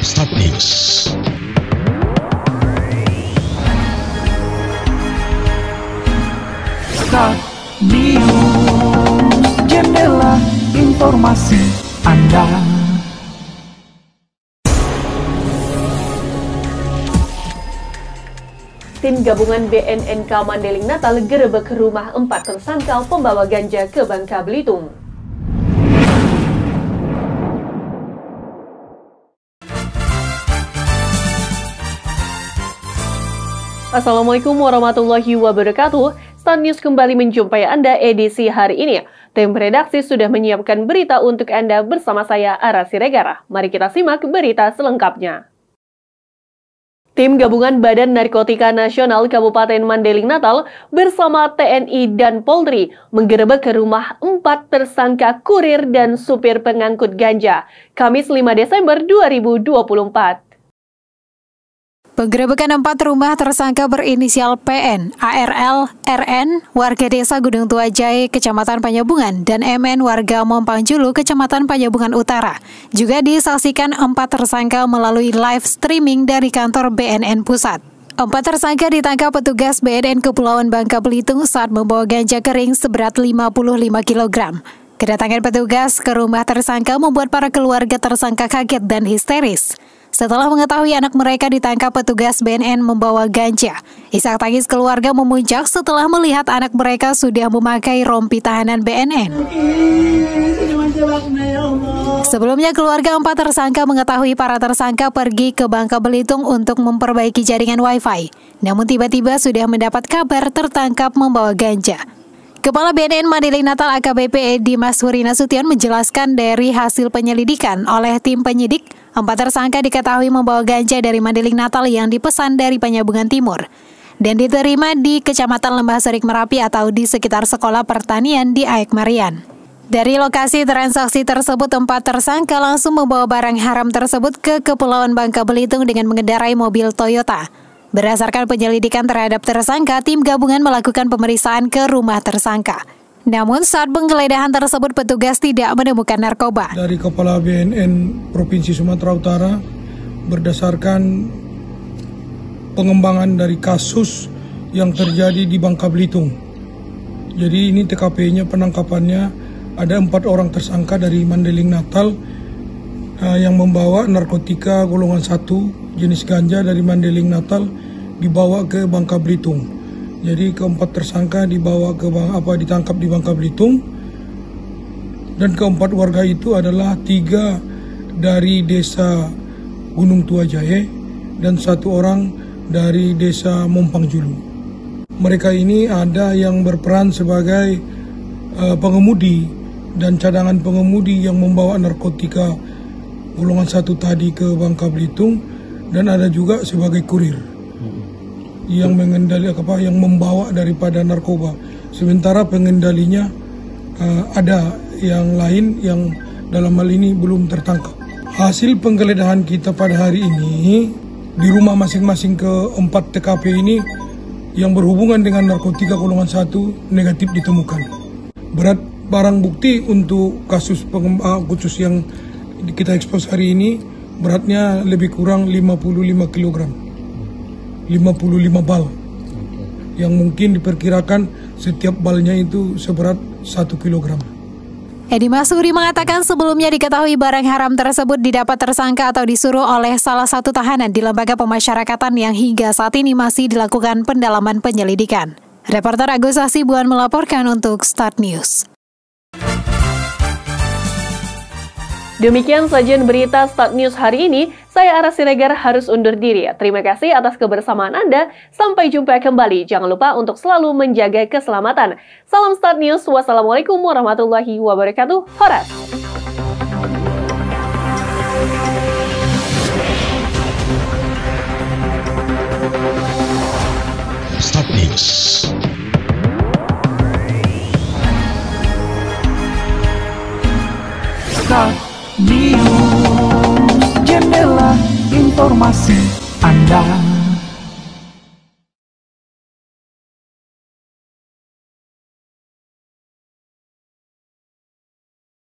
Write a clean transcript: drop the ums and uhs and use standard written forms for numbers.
Start News. Start News, jendela informasi Anda. Tim gabungan BNNK Mandailing Natal gerebek rumah 4 tersangka pembawa ganja ke Bangka Belitung. Assalamualaikum warahmatullahi wabarakatuh. Start News kembali menjumpai Anda edisi hari ini. Tim redaksi sudah menyiapkan berita untuk Anda bersama saya, Ara Siregar. Mari kita simak berita selengkapnya. Tim gabungan Badan Narkotika Nasional Kabupaten Mandailing Natal bersama TNI dan Polri menggerebek ke rumah 4 tersangka kurir dan supir pengangkut ganja, Kamis 5 Desember 2024. Penggerebekan 4 rumah tersangka berinisial PN, ARL, RN, warga desa Gunung Tua Jahe, Kecamatan Panyabungan, dan MN, warga Mompang Julu, Kecamatan Panyabungan Utara. Juga disaksikan 4 tersangka melalui live streaming dari kantor BNN Pusat. 4 tersangka ditangkap petugas BNN Kepulauan Bangka Belitung saat membawa ganja kering seberat 55 kg. Kedatangan petugas ke rumah tersangka membuat para keluarga tersangka kaget dan histeris. Setelah mengetahui anak mereka ditangkap petugas BNN membawa ganja, isak tangis keluarga memuncak setelah melihat anak mereka sudah memakai rompi tahanan BNN. Sebelumnya, keluarga 4 tersangka mengetahui para tersangka pergi ke Bangka Belitung untuk memperbaiki jaringan Wi-Fi. Namun tiba-tiba sudah mendapat kabar tertangkap membawa ganja. Kepala BNN Mandailing Natal AKBP Dimas Huri Nasution menjelaskan dari hasil penyelidikan oleh tim penyidik, 4 tersangka diketahui membawa ganja dari Mandailing Natal yang dipesan dari Panyabungan Timur dan diterima di Kecamatan Lembah Serik Merapi atau di sekitar Sekolah Pertanian di Aek Marian. Dari lokasi transaksi tersebut, 4 tersangka langsung membawa barang haram tersebut ke Kepulauan Bangka Belitung dengan mengendarai mobil Toyota. Berdasarkan penyelidikan terhadap tersangka, tim gabungan melakukan pemeriksaan ke rumah tersangka. Namun saat penggeledahan tersebut petugas tidak menemukan narkoba. Dari Kepala BNN Provinsi Sumatera Utara, berdasarkan pengembangan dari kasus yang terjadi di Bangka Belitung. Jadi ini TKP-nya, penangkapannya ada 4 orang tersangka dari Mandailing Natal yang membawa narkotika golongan 1 jenis ganja dari Mandailing Natal dibawa ke Bangka Belitung. Jadi keempat tersangka ditangkap di Bangka Belitung, dan keempat warga itu adalah 3 dari desa Gunung Tua Jahe dan 1 orang dari desa Mompang Julu. Mereka ini ada yang berperan sebagai pengemudi dan cadangan pengemudi yang membawa narkotika golongan 1 tadi ke Bangka Belitung, dan ada juga sebagai kurir yang yang membawa daripada narkoba. Sementara pengendalinya ada yang lain yang dalam hal ini belum tertangkap. Hasil penggeledahan kita pada hari ini di rumah masing-masing ke-4 TKP ini yang berhubungan dengan narkotika golongan 1 negatif ditemukan. Berat barang bukti untuk kasus khusus yang kita ekspos hari ini beratnya lebih kurang 55 kg. 55 bal, yang mungkin diperkirakan setiap balnya itu seberat 1 kg. Dimas Huri mengatakan sebelumnya diketahui barang haram tersebut didapat tersangka atau disuruh oleh salah satu tahanan di lembaga pemasyarakatan yang hingga saat ini masih dilakukan pendalaman penyelidikan. Reporter Agus Hasibuan melaporkan untuk Start News. Demikian sajian berita Start News hari ini. Saya Ara Siregar harus undur diri. Terima kasih atas kebersamaan Anda. Sampai jumpa kembali. Jangan lupa untuk selalu menjaga keselamatan. Salam Start News. Wassalamualaikum warahmatullahi wabarakatuh. Horas. Start News. Start News, jendela informasi Anda.